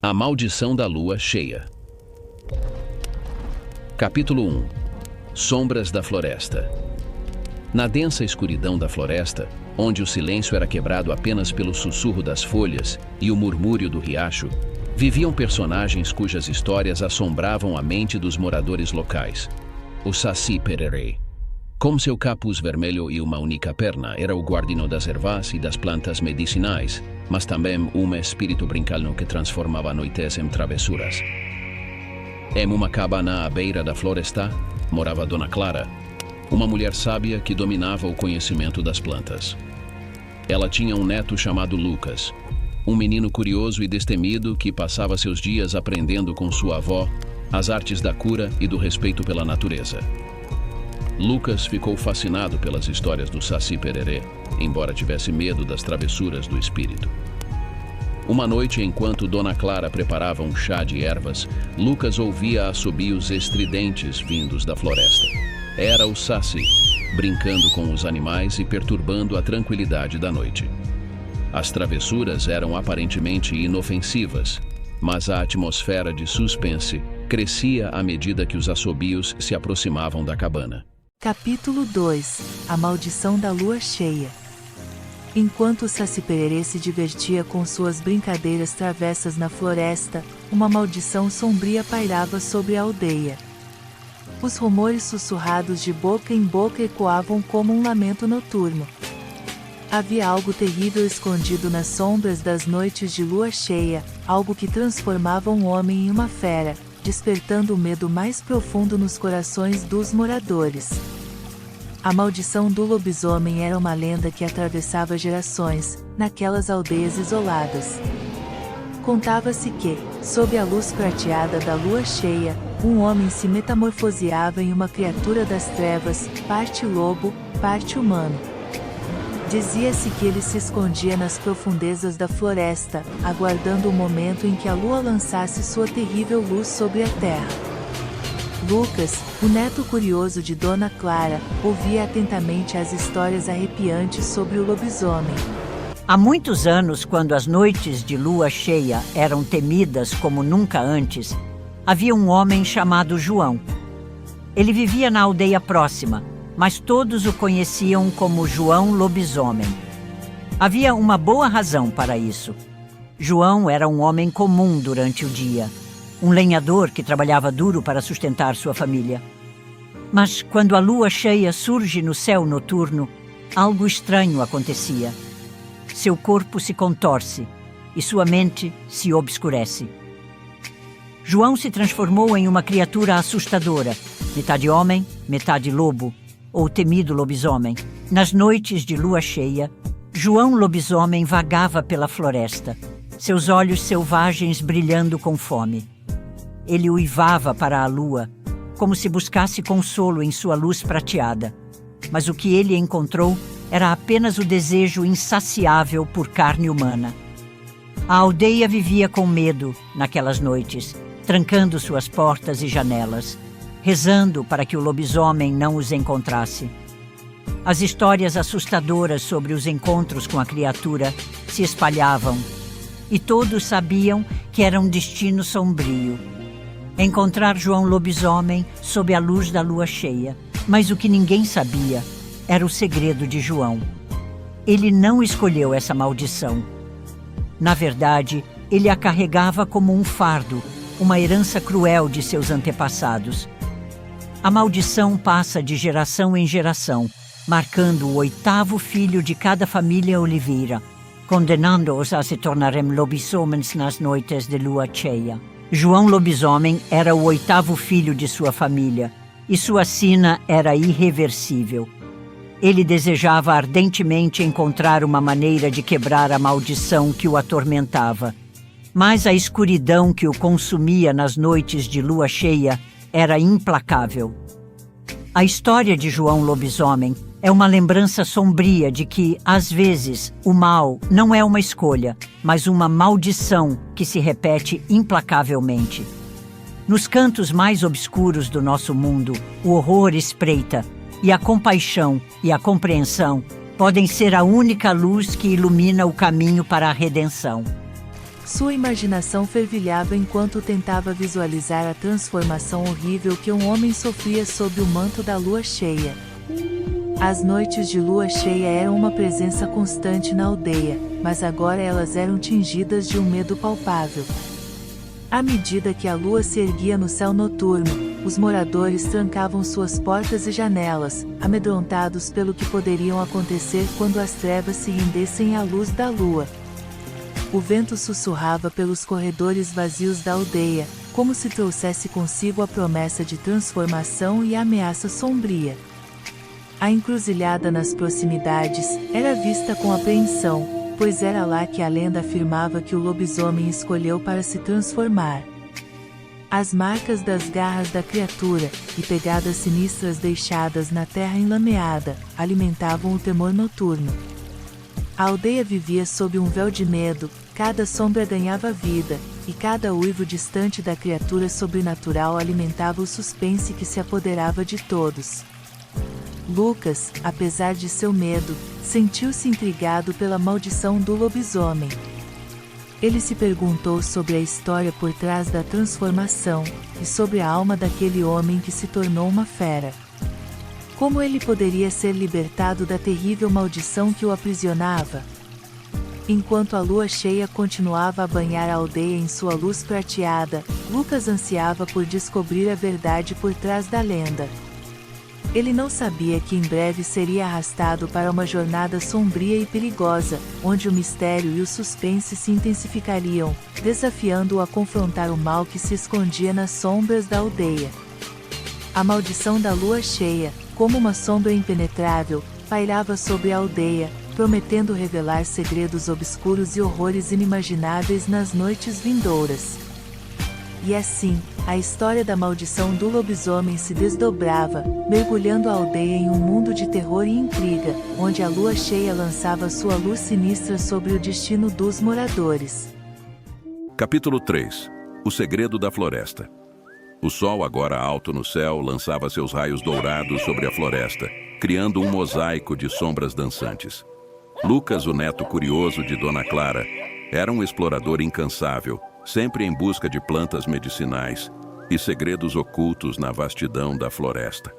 A maldição da lua cheia. Capítulo 1. Sombras da floresta. Na densa escuridão da floresta, onde o silêncio era quebrado apenas pelo sussurro das folhas e o murmúrio do riacho, viviam personagens cujas histórias assombravam a mente dos moradores locais. O Saci Pererê. Com seu capuz vermelho e uma única perna, era o guardião das ervas e das plantas medicinais, mas também um espírito brincalhão que transformava noites em travessuras. Em uma cabana à beira da floresta, morava Dona Clara, uma mulher sábia que dominava o conhecimento das plantas. Ela tinha um neto chamado Lucas, um menino curioso e destemido que passava seus dias aprendendo com sua avó as artes da cura e do respeito pela natureza. Lucas ficou fascinado pelas histórias do Saci Pererê, embora tivesse medo das travessuras do espírito. Uma noite, enquanto Dona Clara preparava um chá de ervas, Lucas ouvia assobios estridentes vindos da floresta. Era o Saci, brincando com os animais e perturbando a tranquilidade da noite. As travessuras eram aparentemente inofensivas, mas a atmosfera de suspense crescia à medida que os assobios se aproximavam da cabana. Capítulo 2. A maldição da lua cheia. Enquanto o Saci Pererê se divertia com suas brincadeiras travessas na floresta, uma maldição sombria pairava sobre a aldeia. Os rumores sussurrados de boca em boca ecoavam como um lamento noturno. Havia algo terrível escondido nas sombras das noites de lua cheia, algo que transformava um homem em uma fera, despertando o medo mais profundo nos corações dos moradores. A maldição do lobisomem era uma lenda que atravessava gerações, naquelas aldeias isoladas. Contava-se que, sob a luz prateada da lua cheia, um homem se metamorfoseava em uma criatura das trevas, parte lobo, parte humano. Dizia-se que ele se escondia nas profundezas da floresta, aguardando o momento em que a lua lançasse sua terrível luz sobre a terra. Lucas, o neto curioso de Dona Clara, ouvia atentamente as histórias arrepiantes sobre o lobisomem. Há muitos anos, quando as noites de lua cheia eram temidas como nunca antes, havia um homem chamado João. Ele vivia na aldeia próxima, mas todos o conheciam como João Lobisomem. Havia uma boa razão para isso. João era um homem comum durante o dia, um lenhador que trabalhava duro para sustentar sua família. Mas quando a lua cheia surge no céu noturno, algo estranho acontecia. Seu corpo se contorce e sua mente se obscurece. João se transformou em uma criatura assustadora, metade homem, metade lobo, ou temido lobisomem. Nas noites de lua cheia, João Lobisomem vagava pela floresta, seus olhos selvagens brilhando com fome. Ele uivava para a lua, como se buscasse consolo em sua luz prateada. Mas o que ele encontrou era apenas o desejo insaciável por carne humana. A aldeia vivia com medo naquelas noites, trancando suas portas e janelas, rezando para que o lobisomem não os encontrasse. As histórias assustadoras sobre os encontros com a criatura se espalhavam, e todos sabiam que era um destino sombrio. Encontrar João Lobisomem sob a luz da lua cheia. Mas o que ninguém sabia era o segredo de João. Ele não escolheu essa maldição. Na verdade, ele a carregava como um fardo, uma herança cruel de seus antepassados. A maldição passa de geração em geração, marcando o 8º filho de cada família oliveira, condenando-os a se tornarem lobisomens nas noites de lua cheia. João Lobisomem era o 8º filho de sua família, e sua sina era irreversível. Ele desejava ardentemente encontrar uma maneira de quebrar a maldição que o atormentava. Mas a escuridão que o consumia nas noites de lua cheia era implacável. A história de João Lobisomem é uma lembrança sombria de que, às vezes, o mal não é uma escolha, mas uma maldição que se repete implacavelmente. Nos cantos mais obscuros do nosso mundo, o horror espreita, e a compaixão e a compreensão podem ser a única luz que ilumina o caminho para a redenção. Sua imaginação fervilhava enquanto tentava visualizar a transformação horrível que um homem sofria sob o manto da lua cheia. As noites de lua cheia eram uma presença constante na aldeia, mas agora elas eram tingidas de um medo palpável. À medida que a lua se erguia no céu noturno, os moradores trancavam suas portas e janelas, amedrontados pelo que poderiam acontecer quando as trevas se rendessem à luz da lua. O vento sussurrava pelos corredores vazios da aldeia, como se trouxesse consigo a promessa de transformação e a ameaça sombria. A encruzilhada nas proximidades era vista com apreensão, pois era lá que a lenda afirmava que o lobisomem escolheu para se transformar. As marcas das garras da criatura, e pegadas sinistras deixadas na terra enlameada, alimentavam o temor noturno. A aldeia vivia sob um véu de medo, cada sombra ganhava vida, e cada uivo distante da criatura sobrenatural alimentava o suspense que se apoderava de todos. Lucas, apesar de seu medo, sentiu-se intrigado pela maldição do lobisomem. Ele se perguntou sobre a história por trás da transformação, e sobre a alma daquele homem que se tornou uma fera. Como ele poderia ser libertado da terrível maldição que o aprisionava? Enquanto a lua cheia continuava a banhar a aldeia em sua luz prateada, Lucas ansiava por descobrir a verdade por trás da lenda. Ele não sabia que em breve seria arrastado para uma jornada sombria e perigosa, onde o mistério e o suspense se intensificariam, desafiando-o a confrontar o mal que se escondia nas sombras da aldeia. A maldição da lua cheia, como uma sombra impenetrável, pairava sobre a aldeia, prometendo revelar segredos obscuros e horrores inimagináveis nas noites vindouras. E assim, a história da maldição do lobisomem se desdobrava, mergulhando a aldeia em um mundo de terror e intriga, onde a lua cheia lançava sua luz sinistra sobre o destino dos moradores. Capítulo 3. O segredo da floresta. O sol, agora alto no céu, lançava seus raios dourados sobre a floresta, criando um mosaico de sombras dançantes. Lucas, o neto curioso de Dona Clara, era um explorador incansável, sempre em busca de plantas medicinais e segredos ocultos na vastidão da floresta.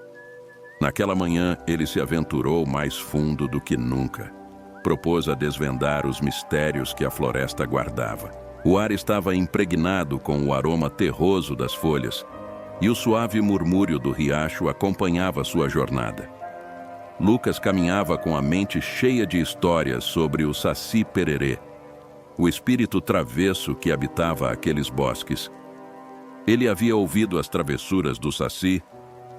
Naquela manhã, ele se aventurou mais fundo do que nunca. Propôs a desvendar os mistérios que a floresta guardava. O ar estava impregnado com o aroma terroso das folhas, e o suave murmúrio do riacho acompanhava sua jornada. Lucas caminhava com a mente cheia de histórias sobre o Saci Pererê, o espírito travesso que habitava aqueles bosques. Ele havia ouvido as travessuras do Saci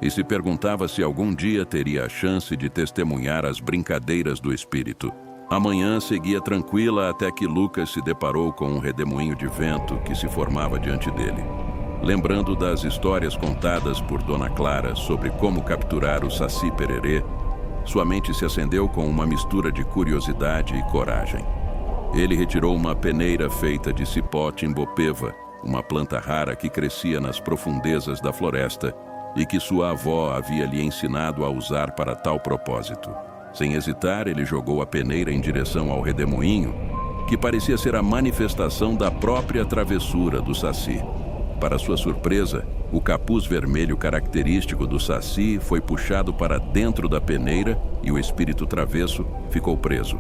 e se perguntava se algum dia teria a chance de testemunhar as brincadeiras do espírito. A manhã seguia tranquila até que Lucas se deparou com um redemoinho de vento que se formava diante dele. Lembrando das histórias contadas por Dona Clara sobre como capturar o Saci Pererê, sua mente se acendeu com uma mistura de curiosidade e coragem. Ele retirou uma peneira feita de cipó timbopeva, uma planta rara que crescia nas profundezas da floresta e que sua avó havia lhe ensinado a usar para tal propósito. Sem hesitar, ele jogou a peneira em direção ao redemoinho, que parecia ser a manifestação da própria travessura do Saci. Para sua surpresa, o capuz vermelho característico do Saci foi puxado para dentro da peneira e o espírito travesso ficou preso.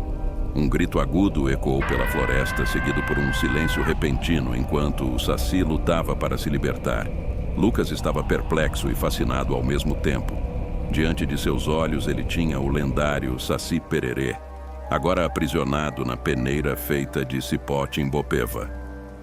Um grito agudo ecoou pela floresta, seguido por um silêncio repentino enquanto o Saci lutava para se libertar. Lucas estava perplexo e fascinado ao mesmo tempo. Diante de seus olhos ele tinha o lendário Saci Pererê, agora aprisionado na peneira feita de cipó timbopeva.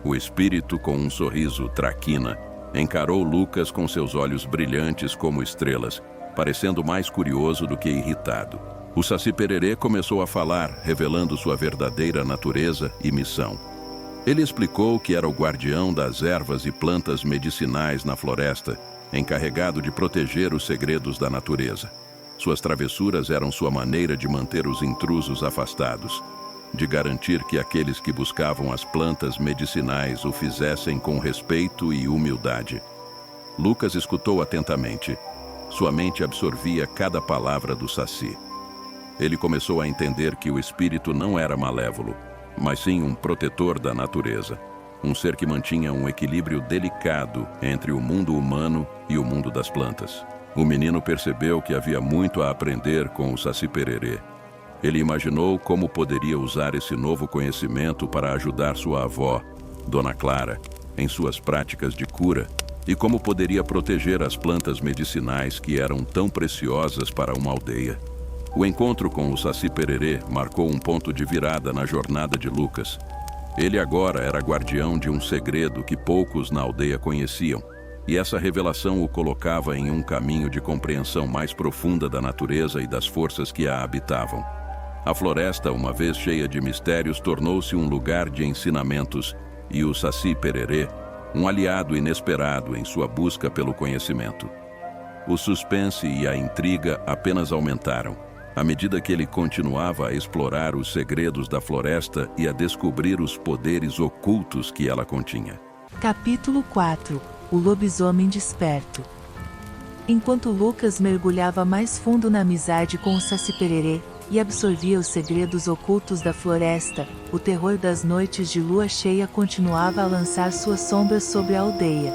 O espírito, com um sorriso traquina, encarou Lucas com seus olhos brilhantes como estrelas, parecendo mais curioso do que irritado. O Saci Pererê começou a falar, revelando sua verdadeira natureza e missão. Ele explicou que era o guardião das ervas e plantas medicinais na floresta, encarregado de proteger os segredos da natureza. Suas travessuras eram sua maneira de manter os intrusos afastados, de garantir que aqueles que buscavam as plantas medicinais o fizessem com respeito e humildade. Lucas escutou atentamente. Sua mente absorvia cada palavra do Saci. Ele começou a entender que o espírito não era malévolo, mas sim um protetor da natureza. um ser que mantinha um equilíbrio delicado entre o mundo humano e o mundo das plantas. O menino percebeu que havia muito a aprender com o Saci Pererê. Ele imaginou como poderia usar esse novo conhecimento para ajudar sua avó, Dona Clara, em suas práticas de cura e como poderia proteger as plantas medicinais que eram tão preciosas para uma aldeia. O encontro com o Saci Pererê marcou um ponto de virada na jornada de Lucas. Ele agora era guardião de um segredo que poucos na aldeia conheciam, e essa revelação o colocava em um caminho de compreensão mais profunda da natureza e das forças que a habitavam. A floresta, uma vez cheia de mistérios, tornou-se um lugar de ensinamentos, e o Saci Pererê, um aliado inesperado em sua busca pelo conhecimento. O suspense e a intriga apenas aumentaram, à medida que ele continuava a explorar os segredos da floresta e a descobrir os poderes ocultos que ela continha. Capítulo 4 – O lobisomem desperto. Enquanto Lucas mergulhava mais fundo na amizade com o Saci Pererê e absorvia os segredos ocultos da floresta, o terror das noites de lua cheia continuava a lançar suas sombras sobre a aldeia.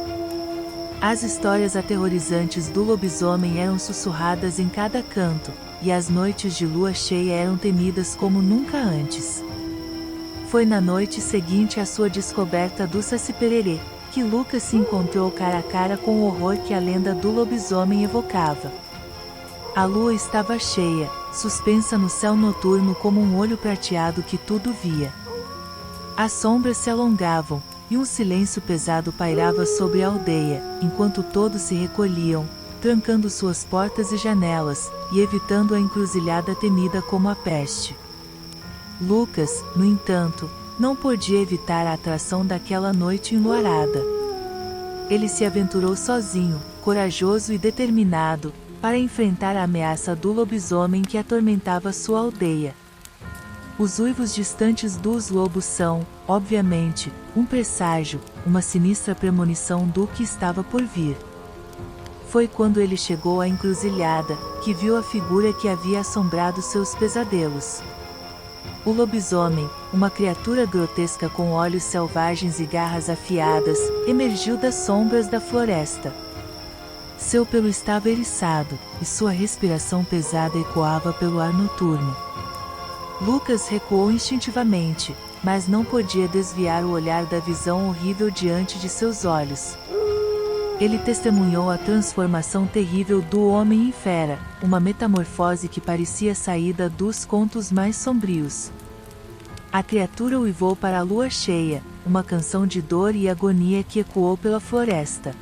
As histórias aterrorizantes do lobisomem eram sussurradas em cada canto, e as noites de lua cheia eram temidas como nunca antes. Foi na noite seguinte à sua descoberta do Saci Pererê que Lucas se encontrou cara a cara com o horror que a lenda do lobisomem evocava. A lua estava cheia, suspensa no céu noturno como um olho prateado que tudo via. As sombras se alongavam, e um silêncio pesado pairava sobre a aldeia, enquanto todos se recolhiam, trancando suas portas e janelas, e evitando a encruzilhada temida como a peste. Lucas, no entanto, não podia evitar a atração daquela noite enluarada. Ele se aventurou sozinho, corajoso e determinado, para enfrentar a ameaça do lobisomem que atormentava sua aldeia. Os uivos distantes dos lobos são, obviamente, um presságio, uma sinistra premonição do que estava por vir. Foi quando ele chegou à encruzilhada, que viu a figura que havia assombrado seus pesadelos. O lobisomem, uma criatura grotesca com olhos selvagens e garras afiadas, emergiu das sombras da floresta. Seu pelo estava eriçado, e sua respiração pesada ecoava pelo ar noturno. Lucas recuou instintivamente, mas não podia desviar o olhar da visão horrível diante de seus olhos. Ele testemunhou a transformação terrível do homem em fera, uma metamorfose que parecia saída dos contos mais sombrios. A criatura uivou para a lua cheia, uma canção de dor e agonia que ecoou pela floresta.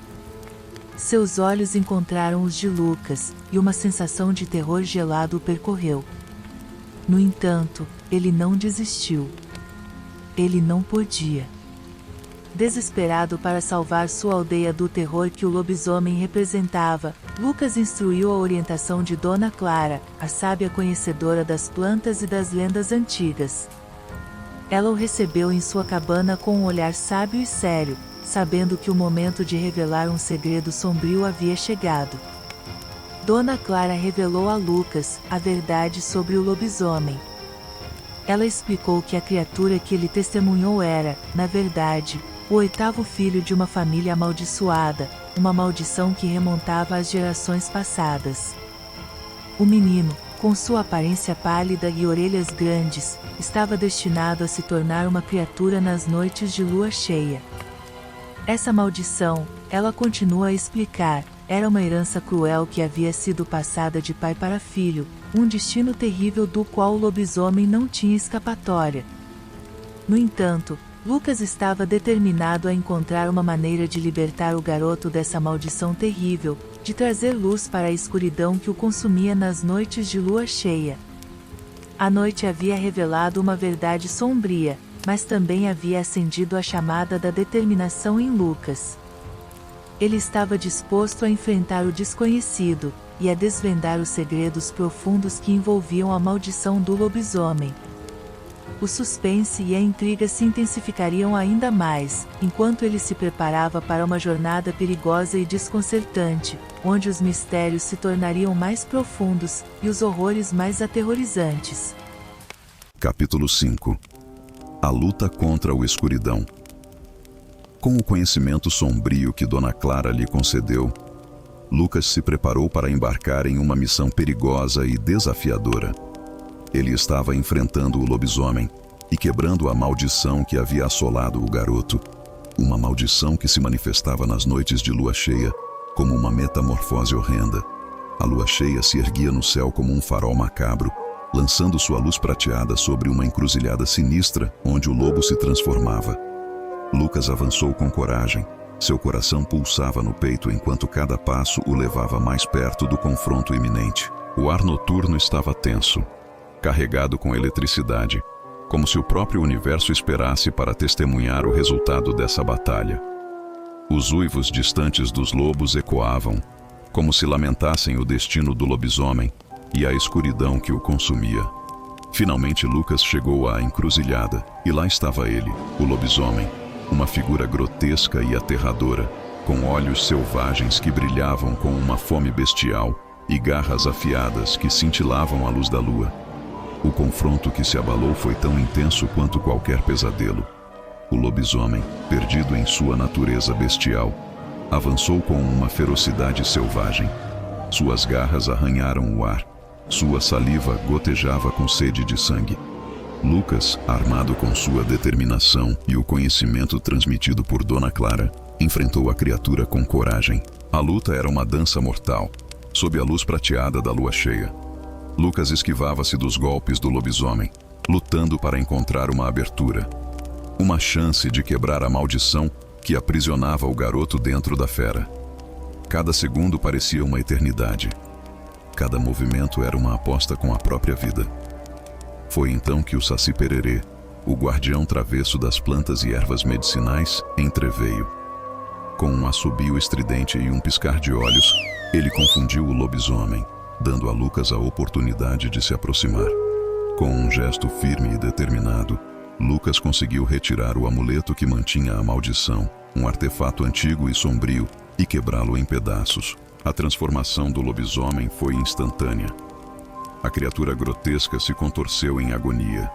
Seus olhos encontraram os de Lucas, e uma sensação de terror gelado o percorreu. No entanto, ele não desistiu. Ele não podia. Desesperado para salvar sua aldeia do terror que o lobisomem representava, Lucas instruiu a orientação de Dona Clara, a sábia conhecedora das plantas e das lendas antigas. Ela o recebeu em sua cabana com um olhar sábio e sério, sabendo que o momento de revelar um segredo sombrio havia chegado. Dona Clara revelou a Lucas a verdade sobre o lobisomem. Ela explicou que a criatura que ele testemunhou era, na verdade, o oitavo filho de uma família amaldiçoada, uma maldição que remontava às gerações passadas. O menino, com sua aparência pálida e orelhas grandes, estava destinado a se tornar uma criatura nas noites de lua cheia. Essa maldição, ela continua a explicar, era uma herança cruel que havia sido passada de pai para filho, um destino terrível do qual o lobisomem não tinha escapatória. No entanto, Lucas estava determinado a encontrar uma maneira de libertar o garoto dessa maldição terrível, de trazer luz para a escuridão que o consumia nas noites de lua cheia. A noite havia revelado uma verdade sombria, mas também havia acendido a chamada da determinação em Lucas. Ele estava disposto a enfrentar o desconhecido, e a desvendar os segredos profundos que envolviam a maldição do lobisomem. O suspense e a intriga se intensificariam ainda mais, enquanto ele se preparava para uma jornada perigosa e desconcertante, onde os mistérios se tornariam mais profundos, e os horrores mais aterrorizantes. Capítulo 5 A luta contra o escuridão. Com o conhecimento sombrio que Dona Clara lhe concedeu, Lucas se preparou para embarcar em uma missão perigosa e desafiadora. Ele estava enfrentando o lobisomem e quebrando a maldição que havia assolado o garoto, uma maldição que se manifestava nas noites de lua cheia como uma metamorfose horrenda. A lua cheia se erguia no céu como um farol macabro, lançando sua luz prateada sobre uma encruzilhada sinistra onde o lobo se transformava. Lucas avançou com coragem. Seu coração pulsava no peito enquanto cada passo o levava mais perto do confronto iminente. O ar noturno estava tenso, carregado com eletricidade, como se o próprio universo esperasse para testemunhar o resultado dessa batalha. Os uivos distantes dos lobos ecoavam, como se lamentassem o destino do lobisomem e a escuridão que o consumia. Finalmente Lucas chegou à encruzilhada, e lá estava ele, o lobisomem, uma figura grotesca e aterradora, com olhos selvagens que brilhavam com uma fome bestial e garras afiadas que cintilavam à luz da lua. O confronto que se abalou foi tão intenso quanto qualquer pesadelo. O lobisomem, perdido em sua natureza bestial, avançou com uma ferocidade selvagem. Suas garras arranharam o ar. Sua saliva gotejava com sede de sangue. Lucas, armado com sua determinação e o conhecimento transmitido por Dona Clara, enfrentou a criatura com coragem. A luta era uma dança mortal, sob a luz prateada da lua cheia. Lucas esquivava-se dos golpes do lobisomem, lutando para encontrar uma abertura, uma chance de quebrar a maldição que aprisionava o garoto dentro da fera. Cada segundo parecia uma eternidade. Cada movimento era uma aposta com a própria vida. Foi então que o Saci Pererê, o guardião travesso das plantas e ervas medicinais, entreveio. Com um assobio estridente e um piscar de olhos, ele confundiu o lobisomem, dando a Lucas a oportunidade de se aproximar. Com um gesto firme e determinado, Lucas conseguiu retirar o amuleto que mantinha a maldição, um artefato antigo e sombrio, e quebrá-lo em pedaços. A transformação do lobisomem foi instantânea. A criatura grotesca se contorceu em agonia.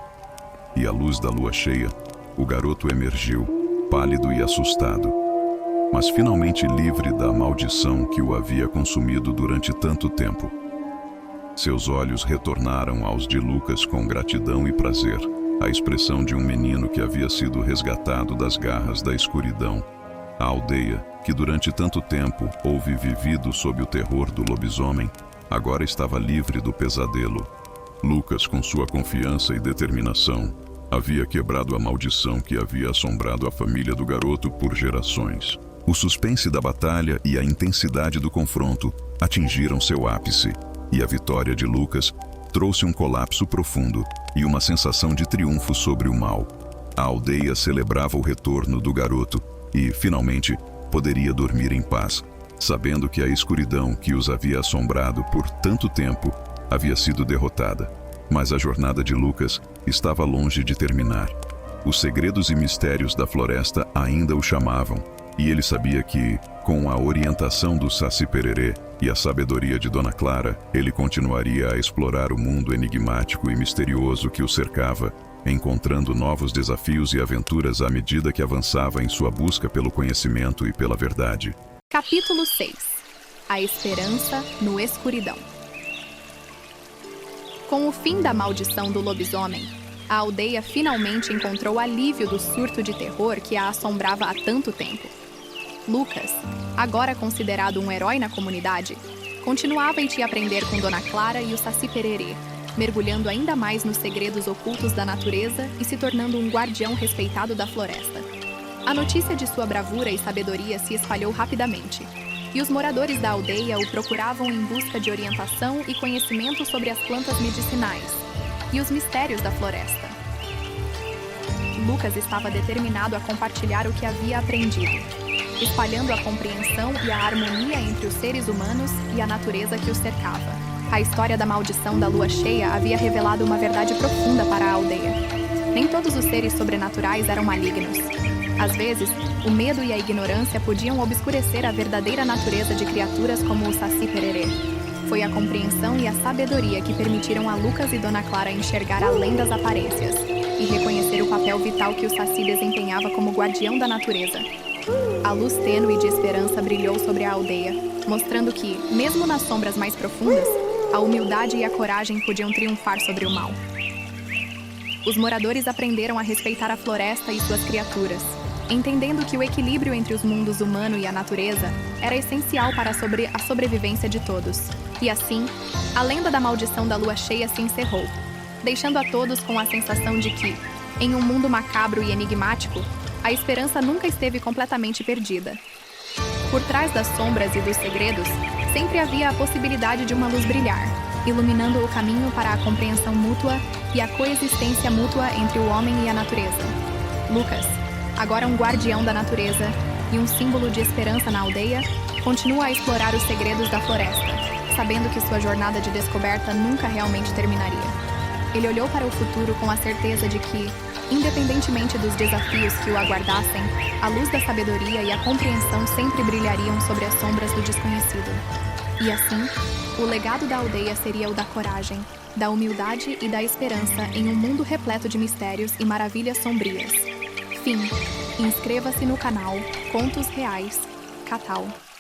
E à luz da lua cheia, o garoto emergiu, pálido e assustado, mas finalmente livre da maldição que o havia consumido durante tanto tempo. Seus olhos retornaram aos de Lucas com gratidão e prazer, a expressão de um menino que havia sido resgatado das garras da escuridão. A aldeia, que durante tanto tempo houve vivido sob o terror do lobisomem, agora estava livre do pesadelo. Lucas, com sua confiança e determinação, havia quebrado a maldição que havia assombrado a família do garoto por gerações. O suspense da batalha e a intensidade do confronto atingiram seu ápice, e a vitória de Lucas trouxe um colapso profundo e uma sensação de triunfo sobre o mal. A aldeia celebrava o retorno do garoto e, finalmente, poderia dormir em paz, sabendo que a escuridão que os havia assombrado por tanto tempo havia sido derrotada. Mas a jornada de Lucas estava longe de terminar. Os segredos e mistérios da floresta ainda o chamavam, e ele sabia que, com a orientação do Saci Pererê e a sabedoria de Dona Clara, ele continuaria a explorar o mundo enigmático e misterioso que o cercava, encontrando novos desafios e aventuras à medida que avançava em sua busca pelo conhecimento e pela verdade. Capítulo 6. A esperança no escuridão. Com o fim da maldição do lobisomem, a aldeia finalmente encontrou alívio do surto de terror que a assombrava há tanto tempo. Lucas, agora considerado um herói na comunidade, continuava em aprender com Dona Clara e o Saci Pererê, mergulhando ainda mais nos segredos ocultos da natureza e se tornando um guardião respeitado da floresta. A notícia de sua bravura e sabedoria se espalhou rapidamente, e os moradores da aldeia o procuravam em busca de orientação e conhecimento sobre as plantas medicinais e os mistérios da floresta. Lucas estava determinado a compartilhar o que havia aprendido, espalhando a compreensão e a harmonia entre os seres humanos e a natureza que os cercava. A história da maldição da lua cheia havia revelado uma verdade profunda para a aldeia. Nem todos os seres sobrenaturais eram malignos. Às vezes, o medo e a ignorância podiam obscurecer a verdadeira natureza de criaturas como o Saci Pererê. Foi a compreensão e a sabedoria que permitiram a Lucas e Dona Clara enxergar além das aparências e reconhecer o papel vital que o Saci desempenhava como guardião da natureza. A luz tênue de esperança brilhou sobre a aldeia, mostrando que, mesmo nas sombras mais profundas, a humildade e a coragem podiam triunfar sobre o mal. Os moradores aprenderam a respeitar a floresta e suas criaturas, entendendo que o equilíbrio entre os mundos humano e a natureza era essencial para a sobrevivência de todos. E assim, a lenda da maldição da lua cheia se encerrou, deixando a todos com a sensação de que, em um mundo macabro e enigmático, a esperança nunca esteve completamente perdida. Por trás das sombras e dos segredos, sempre havia a possibilidade de uma luz brilhar, iluminando o caminho para a compreensão mútua e a coexistência mútua entre o homem e a natureza. Lucas, agora um guardião da natureza e um símbolo de esperança na aldeia, continua a explorar os segredos da floresta, sabendo que sua jornada de descoberta nunca realmente terminaria. Ele olhou para o futuro com a certeza de que, independentemente dos desafios que o aguardassem, a luz da sabedoria e a compreensão sempre brilhariam sobre as sombras do desconhecido. E assim, o legado da aldeia seria o da coragem, da humildade e da esperança em um mundo repleto de mistérios e maravilhas sombrias. Fim. Inscreva-se no canal Contos Reais, Catal.